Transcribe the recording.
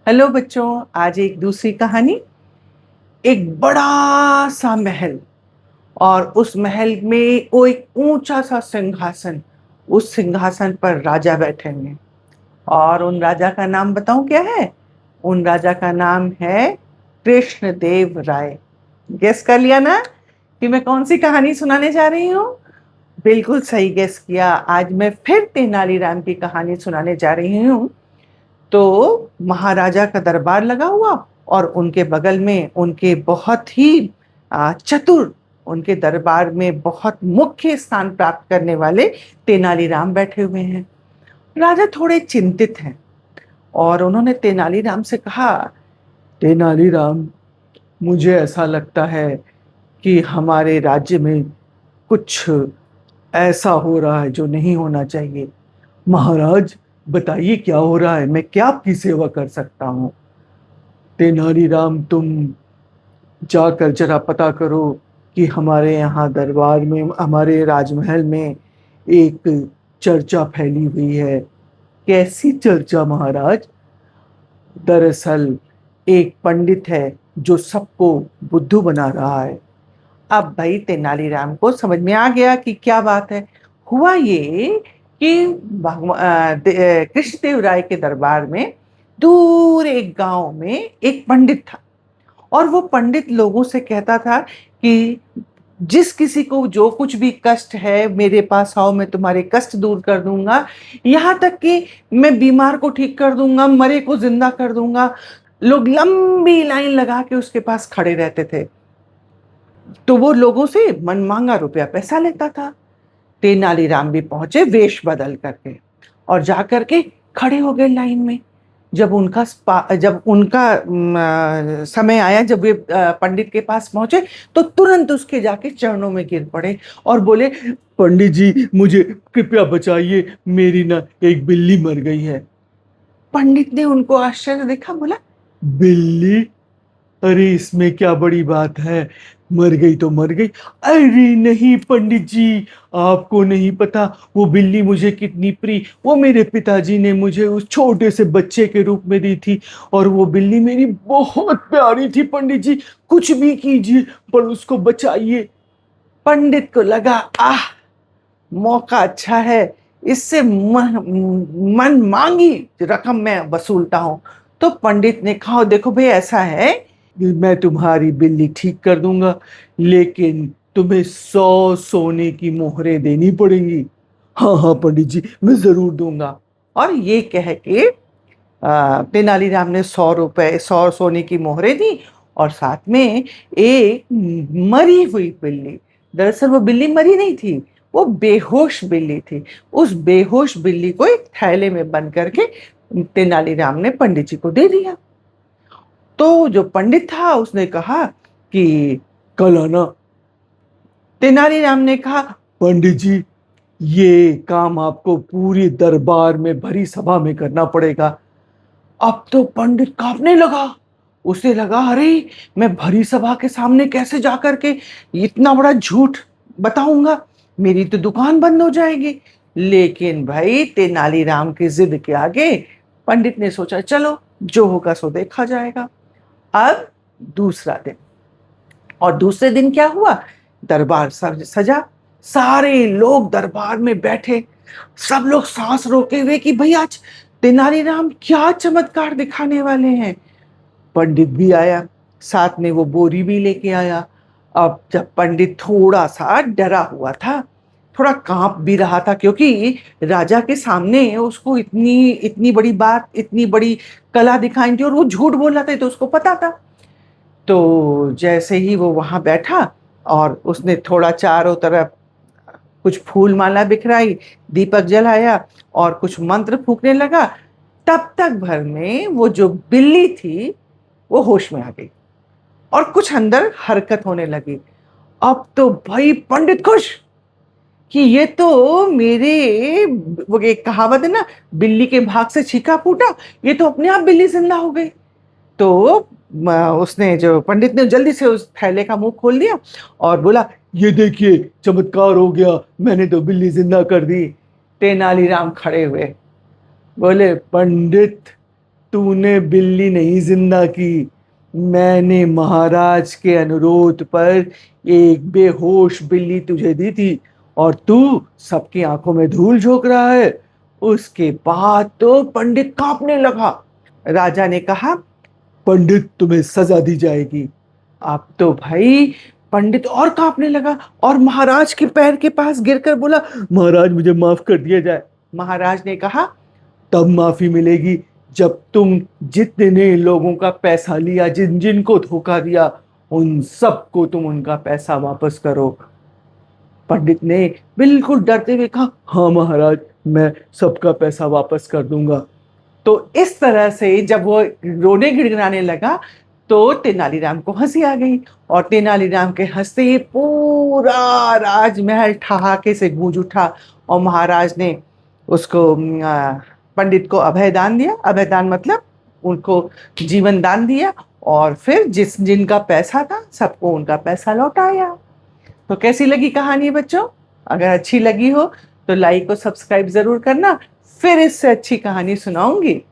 Hello बच्चों, आज एक दूसरी कहानी। एक बड़ा सा महल और उस महल में वो एक ऊंचा सा सिंहासन। उस सिंहासन पर राजा बैठे हुए हैं और उन राजा का नाम बताऊं क्या है? उन राजा का नाम है कृष्णदेव राय। गेस कर लिया ना कि मैं कौन सी कहानी सुनाने जा रही हूँ? बिल्कुल सही गेस किया। आज मैं फिर तेनालीराम की कहानी सुनाने जा रही हूँ। तो महाराजा का दरबार लगा हुआ और उनके बगल में उनके बहुत ही चतुर, उनके दरबार में बहुत मुख्य स्थान प्राप्त करने वाले तेनालीराम बैठे हुए हैं। राजा थोड़े चिंतित हैं और उन्होंने तेनालीराम से कहा, तेनालीराम, मुझे ऐसा लगता है कि हमारे राज्य में कुछ ऐसा हो रहा है जो नहीं होना चाहिए। महाराज, बताइए क्या हो रहा है, मैं क्या आपकी सेवा कर सकता हूँ? तेनालीराम, तुम जाकर जरा पता करो कि हमारे यहाँ दरबार में, हमारे राजमहल में एक चर्चा फैली हुई है। कैसी चर्चा महाराज? दरअसल एक पंडित है जो सबको बुद्धू बना रहा है। अब भाई तेनालीराम को समझ में आ गया कि क्या बात है। हुआ ये कि कृष्णदेव राय के दरबार में दूर एक गांव में एक पंडित था और वो पंडित लोगों से कहता था कि जिस किसी को जो कुछ भी कष्ट है मेरे पास आओ, मैं तुम्हारे कष्ट दूर कर दूंगा। यहाँ तक कि मैं बीमार को ठीक कर दूंगा, मरे को जिंदा कर दूंगा। लोग लंबी लाइन लगा के उसके पास खड़े रहते थे। तो वो लोगों से मनमांगा रुपया पैसा लेता था। तेनालीराम भी पहुंचे वेश बदल करके और जा करके खड़े हो गए लाइन में। जब उनका समय आया, जब वे पंडित के पास पहुंचे तो तुरंत उसके जाके चरणों में गिर पड़े और बोले, पंडित जी, मुझे कृपया बचाइए, मेरी ना एक बिल्ली मर गई है। पंडित ने उनको आश्चर्य देखा, बोला, बिल्ली? अरे इसमें क्या बड़ी बात है, मर गई तो मर गई। अरे नहीं पंडित जी, आपको नहीं पता वो बिल्ली मुझे कितनी प्रिय, वो मेरे पिताजी ने मुझे उस छोटे से बच्चे के रूप में दी थी और वो बिल्ली मेरी बहुत प्यारी थी। पंडित जी, कुछ भी कीजिए पर उसको बचाइए। पंडित को लगा, आह, मौका अच्छा है, इससे मन मांगी रकम मैं वसूलता हूं। तो पंडित ने कहा, देखो भाई, ऐसा है, मैं तुम्हारी बिल्ली ठीक कर दूंगा, लेकिन तुम्हें 100 सोने की मोहरें देनी पड़ेंगी। हाँ हाँ पंडित जी, मैं जरूर दूंगा। और ये कह के तेनालीराम ने 100 रुपए, 100 सोने की मोहरें दी और साथ में एक मरी हुई बिल्ली। दरअसल वो बिल्ली मरी नहीं थी, वो बेहोश बिल्ली थी। उस बेहोश बिल्ली को एक थैले में बंद करके तेनालीराम ने पंडित जी को दे दिया। तो जो पंडित था उसने कहा कि कल आना। तेनालीराम ने कहा, पंडित जी, ये काम आपको पूरी दरबार में भरी सभा में करना पड़ेगा। अब तो पंडित कांपने लगा। उसे लगा, अरे मैं भरी सभा के सामने कैसे जाकर के इतना बड़ा झूठ बताऊंगा, मेरी तो दुकान बंद हो जाएगी। लेकिन भाई तेनालीराम की जिद के आगे पंडित ने सोचा, चलो जो होगा सो देखा जाएगा। अब दूसरा दिन, और दूसरे दिन क्या हुआ, दरबार सजा, सारे लोग दरबार में बैठे, सब लोग सांस रोके हुए कि भाई आज तेनालीराम क्या चमत्कार दिखाने वाले हैं। पंडित भी आया, साथ में वो बोरी भी लेके आया। अब जब पंडित थोड़ा सा डरा हुआ था, थोड़ा कांप भी रहा था, क्योंकि राजा के सामने उसको इतनी इतनी बड़ी बात, इतनी बड़ी कला दिखाई थी और वो झूठ बोल रहा था, तो उसको पता था। तो जैसे ही वो वहां बैठा और उसने थोड़ा चारों तरफ कुछ फूल माला बिखराई, दीपक जलाया और कुछ मंत्र फूकने लगा, तब तक भर में वो जो बिल्ली थी वो होश में आ गई और कुछ अंदर हरकत होने लगी। अब तो भाई पंडित खुश कि ये तो मेरे, वो एक कहावत है ना, बिल्ली के भाग से छीका फूटा, ये तो अपने आप बिल्ली जिंदा हो गई। तो उसने, जो पंडित ने, जल्दी से उस थैले का मुंह खोल दिया और बोला, ये देखिए चमत्कार हो गया, मैंने तो बिल्ली जिंदा कर दी। तेनालीराम खड़े हुए, बोले, पंडित, तूने बिल्ली नहीं जिंदा की, मैंने महाराज के अनुरोध पर एक बेहोश बिल्ली तुझे दी थी और तू सबकी आंखों में धूल झोंक रहा है। उसके बाद तो पंडित कांपने लगा। राजा ने कहा, पंडित, तुम्हें सजा दी जाएगी। अब तो भाई पंडित और कांपने लगा और महाराज के पैर के पास गिरकर बोला, महाराज, मुझे माफ कर दिया जाए। महाराज ने कहा, तब माफी मिलेगी जब तुम जितने लोगों का पैसा लिया, जिन जिन को धोखा दिया, उन सबको तुम उनका पैसा वापस करो। पंडित ने बिल्कुल डरते हुए कहा, हाँ महाराज, मैं सबका पैसा वापस कर दूंगा। तो इस तरह से जब वो रोने गिड़गिड़ाने लगा तो तेनालीराम को हंसी आ गई और तेनालीराम के हंसते ही पूरा राजमहल ठहाके से गूंज उठा और महाराज ने उसको पंडित को अभय दान दिया। अभय दान मतलब उनको जीवन दान दिया और फिर जिनका पैसा था सबको उनका पैसा लौटाया। तो कैसी लगी कहानी बच्चों? अगर अच्छी लगी हो तो लाइक और सब्सक्राइब जरूर करना। फिर इससे अच्छी कहानी सुनाऊंगी।